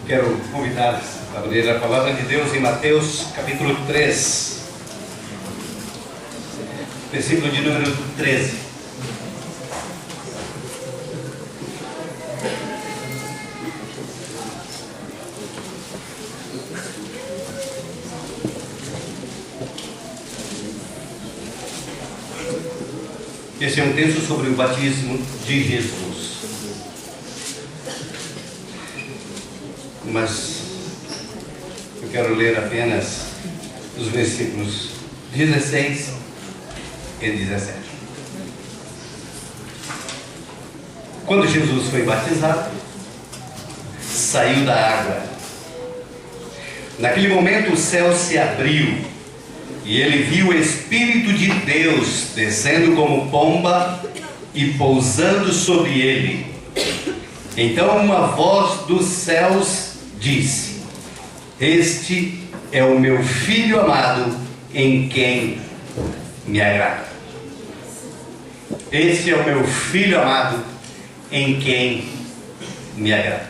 Quero convidá-los a ler a palavra de Deus em Mateus capítulo 3, versículo de número 13. Esse é um texto sobre o batismo de Jesus. Mas eu quero ler apenas os versículos 16 e 17. Quando Jesus foi batizado, saiu da água. Naquele momento o céu se abriu e ele viu o Espírito de Deus descendo como pomba e pousando sobre ele. Então uma voz dos céus disse: Este é o meu Filho amado, em quem me agrado. Este é o meu Filho amado, em quem me agrado.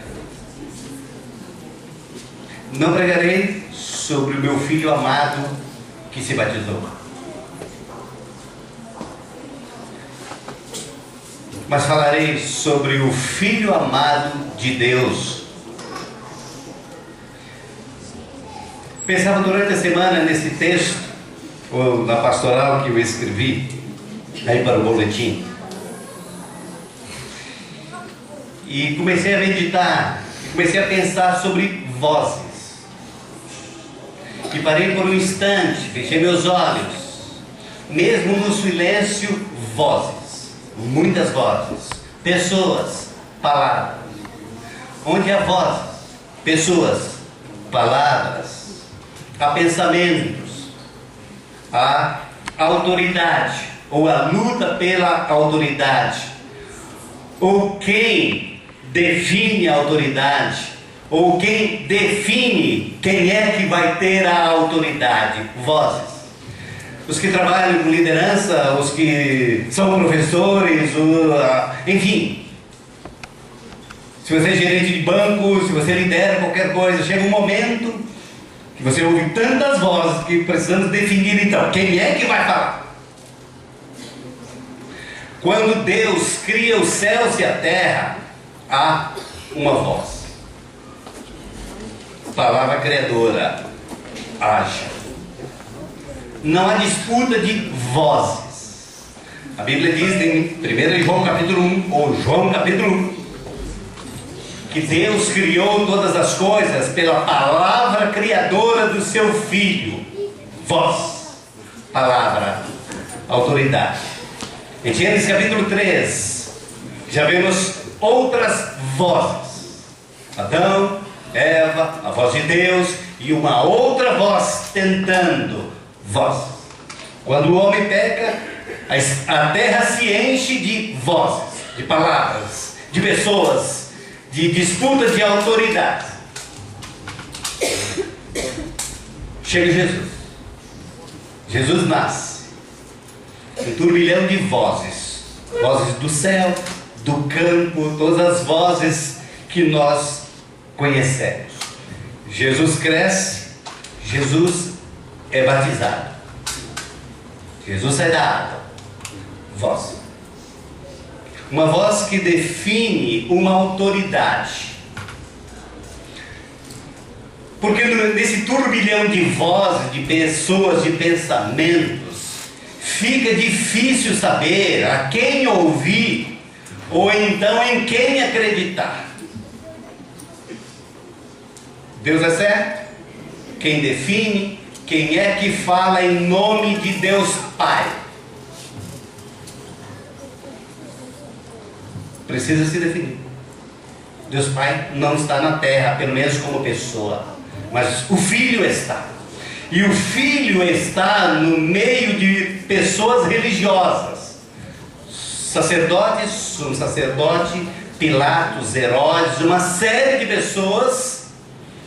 Não pregarei sobre o meu Filho amado que se batizou, mas falarei sobre o Filho amado de Deus. Pensava durante a semana nesse texto, ou na pastoral que eu escrevi aí para o boletim, e comecei a meditar, comecei a pensar sobre vozes. E parei por um instante, fechei meus olhos. Mesmo no silêncio, vozes, muitas vozes, pessoas, palavras. Onde há vozes, pessoas, palavras, há pensamentos, há autoridade, ou a luta pela autoridade, ou quem define a autoridade, ou quem define quem é que vai ter a autoridade. Vozes. Os que trabalham com liderança, os que são professores, enfim. Se você é gerente de banco, se você lidera qualquer coisa, chega um momento que você ouve tantas vozes que precisamos definir então quem é que vai falar. Quando Deus cria os céus e a terra, há uma voz. Palavra criadora, haja. Não há disputa de vozes. A Bíblia diz em 1 João capítulo 1, ou João capítulo 1, que Deus criou todas as coisas pela palavra criadora do seu Filho. Voz, palavra, autoridade. Em Gênesis capítulo 3, já vemos outras vozes. Adão, Eva, a voz de Deus e uma outra voz tentando. Voz. Quando o homem peca, a terra se enche de vozes, de palavras, de pessoas, de disputas de autoridade. Chega Jesus. Jesus nasce. Um turbilhão de vozes. Vozes do céu, do campo, todas as vozes que nós conhecemos. Jesus cresce, Jesus é batizado. Jesus sai da água. Voz. Uma voz que define uma autoridade. Porque nesse turbilhão de vozes, de pessoas, de pensamentos, fica difícil saber a quem ouvir ou então em quem acreditar. Deus é certo? Quem define? Quem é que fala em nome de Deus Pai? Precisa se definir. Deus Pai não está na terra, pelo menos como pessoa, mas o Filho está. E o Filho está no meio de pessoas religiosas. Sacerdotes, um sacerdote, Pilatos, Herodes, uma série de pessoas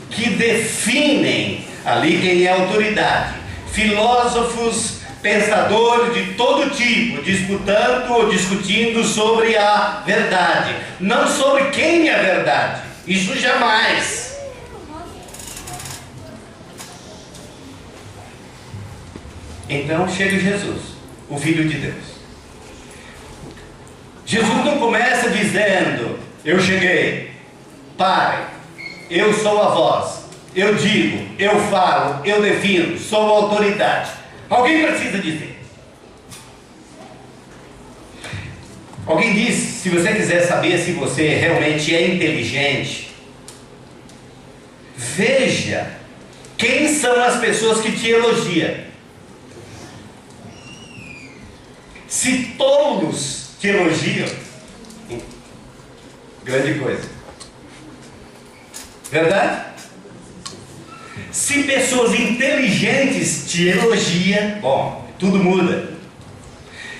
que definem ali quem é a autoridade. Filósofos, pensadores de todo tipo, disputando ou discutindo sobre a verdade, não sobre quem é a verdade. Isso jamais. Então chega Jesus, o Filho de Deus. Jesus não começa dizendo: eu cheguei, pare, eu sou a voz, eu digo, eu falo, eu defino, sou a autoridade. Alguém precisa dizer. Alguém disse: se você quiser saber se você realmente é inteligente, veja quem são as pessoas que te elogiam. Se tolos te elogiam, grande coisa. Verdade? Se pessoas inteligentes te elogiam, bom, tudo muda.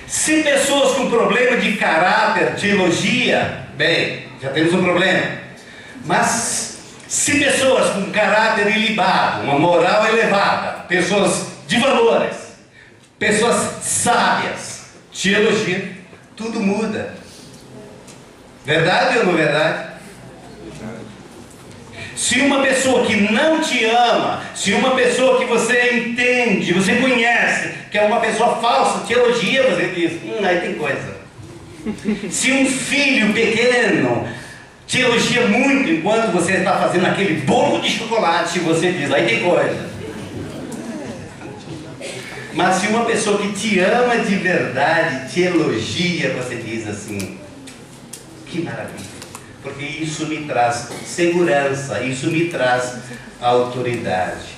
Se pessoas com problema de caráter te elogiam, bem, já temos um problema. Mas se pessoas com caráter ilibado, uma moral elevada, pessoas de valores, pessoas sábias te elogiam, tudo muda. Verdade ou não verdade? Se uma pessoa que não te ama, se uma pessoa que você entende, você conhece, que é uma pessoa falsa, te elogia, você diz: aí tem coisa. Se um filho pequeno te elogia muito enquanto você está fazendo aquele bolo de chocolate, você diz: aí tem coisa. Mas se uma pessoa que te ama de verdade te elogia, você diz assim: que maravilha. Porque isso me traz segurança, isso me traz autoridade.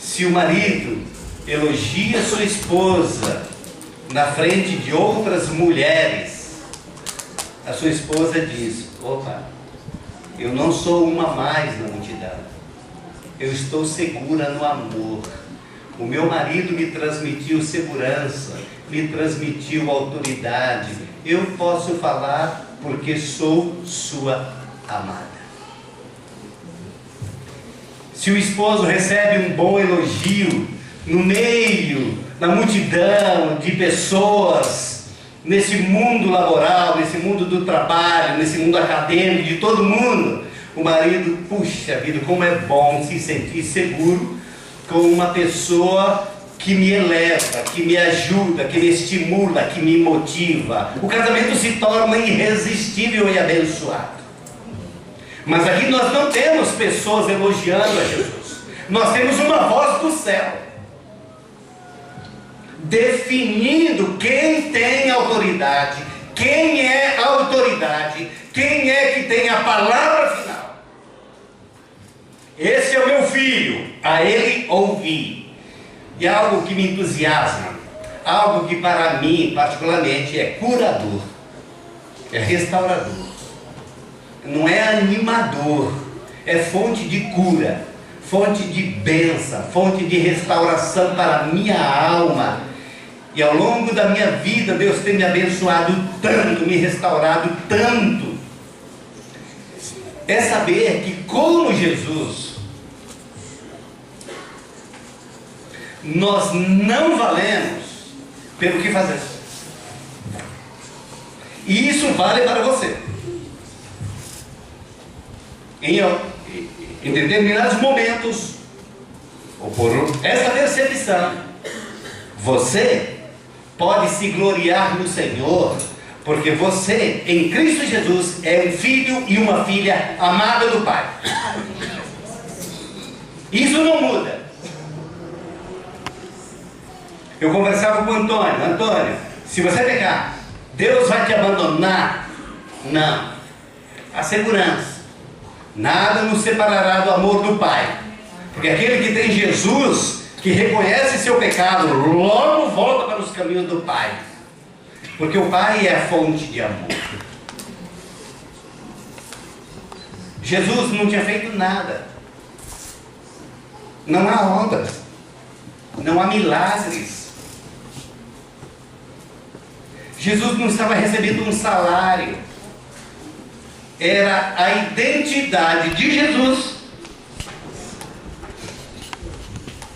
Se o marido elogia sua esposa na frente de outras mulheres, a sua esposa diz: opa, eu não sou uma mais na multidão, eu estou segura no amor. O meu marido me transmitiu segurança, me transmitiu autoridade, eu posso falar porque sou sua amada. Se o esposo recebe um bom elogio no meio, na multidão de pessoas, nesse mundo laboral, nesse mundo do trabalho, nesse mundo acadêmico, de todo mundo, o marido, puxa vida, como é bom se sentir seguro com uma pessoa que me eleva, que me ajuda, que me estimula, que me motiva. O casamento se torna irresistível e abençoado. Mas aqui nós não temos pessoas elogiando a Jesus. Nós temos uma voz do céu, definindo quem tem autoridade, quem é a autoridade, quem é que tem a palavra final. Esse é o meu filho, a ele ouvi. E algo que me entusiasma, algo que para mim particularmente é curador, é restaurador, não é animador, é fonte de cura, fonte de bênção, fonte de restauração para a minha alma. E ao longo da minha vida Deus tem me abençoado tanto, me restaurado tanto. É saber que, como Jesus, nós não valemos pelo que fazemos. E isso vale para você. Em determinados momentos, ou por essa percepção, você pode se gloriar no Senhor, porque você, em Cristo Jesus, é um filho e uma filha amada do Pai. Isso não muda. Eu conversava com o Antônio: Antônio, se você pecar, Deus vai te abandonar? Não. A segurança: nada nos separará do amor do Pai. Porque aquele que tem Jesus, que reconhece seu pecado, logo volta para os caminhos do Pai. Porque o Pai é a fonte de amor. Jesus não tinha feito nada. Não há obras, não há milagres. Jesus não estava recebendo um salário. Era a identidade de Jesus.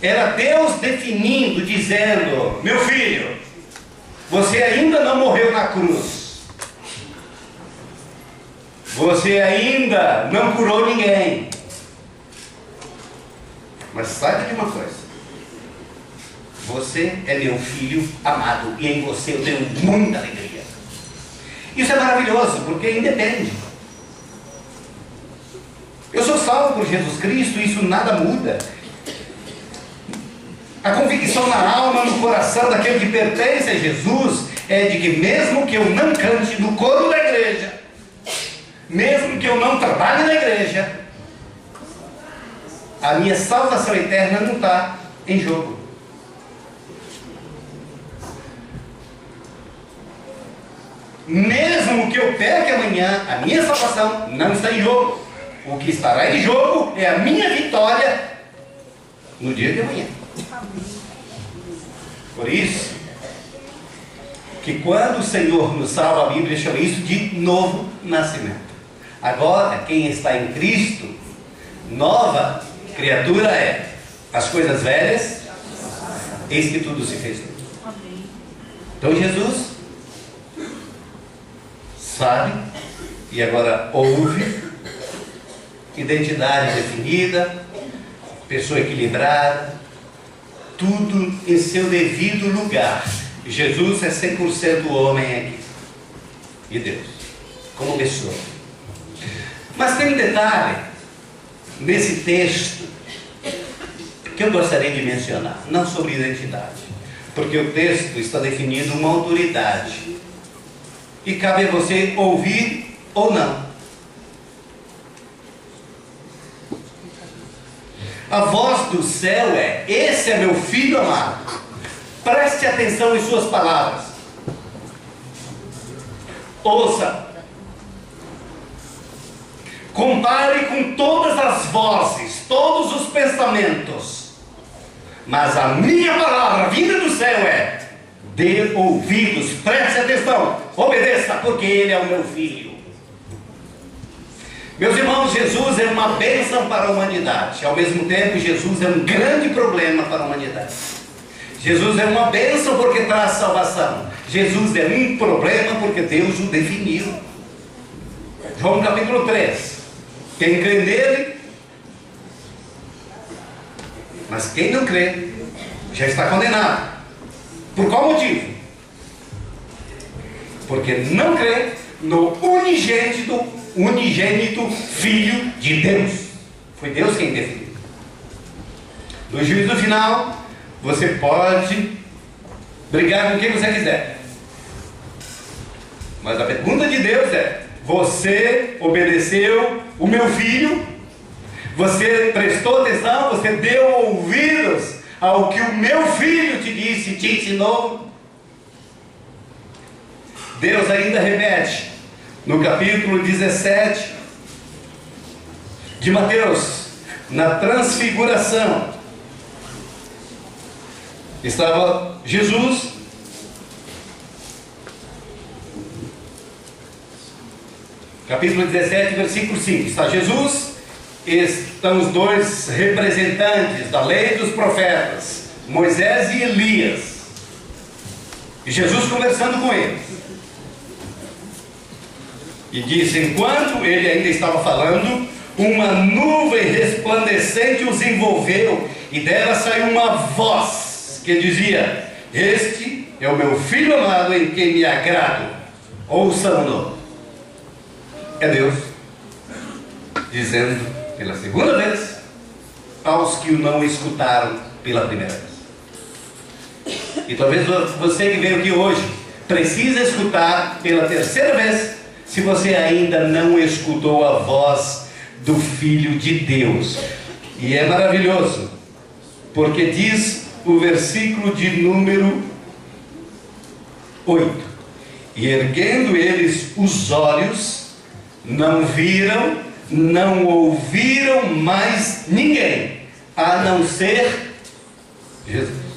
Era Deus definindo, dizendo: meu filho, você ainda não morreu na cruz. Você ainda não curou ninguém. Mas saiba de uma coisa: você é meu filho amado e em você eu tenho muita alegria. Isso é maravilhoso, porque independe. Eu sou salvo por Jesus Cristo, isso nada muda. A convicção na alma, no coração daquele que pertence a Jesus é de que mesmo que eu não cante no coro da igreja, mesmo que eu não trabalhe na igreja, a minha salvação eterna não está em jogo. Mesmo que eu peque amanhã, a minha salvação não está em jogo. O que estará em jogo é a minha vitória no dia de amanhã. Por isso, que quando o Senhor nos salva, a Bíblia chama isso de novo nascimento. Agora, quem está em Cristo, nova criatura é. As coisas velhas, eis que tudo se fez novo. Então Jesus sabe e agora ouve, identidade definida, pessoa equilibrada, tudo em seu devido lugar. Jesus é 100% homem aqui e Deus como pessoa. Mas tem um detalhe nesse texto que eu gostaria de mencionar, não sobre identidade, porque o texto está definindo uma autoridade e cabe a você ouvir ou não. A voz do céu é: esse é meu filho amado. Preste atenção em suas palavras. Ouça. Compare com todas as vozes, todos os pensamentos. Mas a minha palavra, vinda do céu, é: dê ouvidos, preste atenção, obedeça, porque ele é o meu filho. Meus irmãos, Jesus é uma bênção para a humanidade. Ao mesmo tempo, Jesus é um grande problema para a humanidade. Jesus é uma bênção porque traz salvação. Jesus é um problema porque Deus o definiu. João capítulo 3. Quem crê nele, mas quem não crê, já está condenado. Por qual motivo? Porque não crê no unigênito Filho de Deus. Foi Deus quem definiu. No juízo final, você pode brigar com quem você quiser, mas a pergunta de Deus é: você obedeceu o meu filho? Você prestou atenção? Você deu ouvidos ao que o meu filho te disse, te ensinou? Deus ainda repete no capítulo 17 de Mateus, na transfiguração, estava Jesus capítulo 17, versículo 5, está Jesus, estão os dois representantes da lei dos profetas, Moisés e Elias, e Jesus conversando com eles, e diz: enquanto ele ainda estava falando, uma nuvem resplandecente os envolveu, e dela saiu uma voz que dizia: este é o meu filho amado em quem me agrado, ouçam-no. É Deus dizendo pela segunda vez aos que o não escutaram pela primeira vez. E talvez você que veio aqui hoje precisa escutar pela terceira vez, se você ainda não escutou a voz do Filho de Deus. E é maravilhoso, porque diz o versículo de número 8: e erguendo eles os olhos, não viram, não ouviram mais ninguém, a não ser Jesus.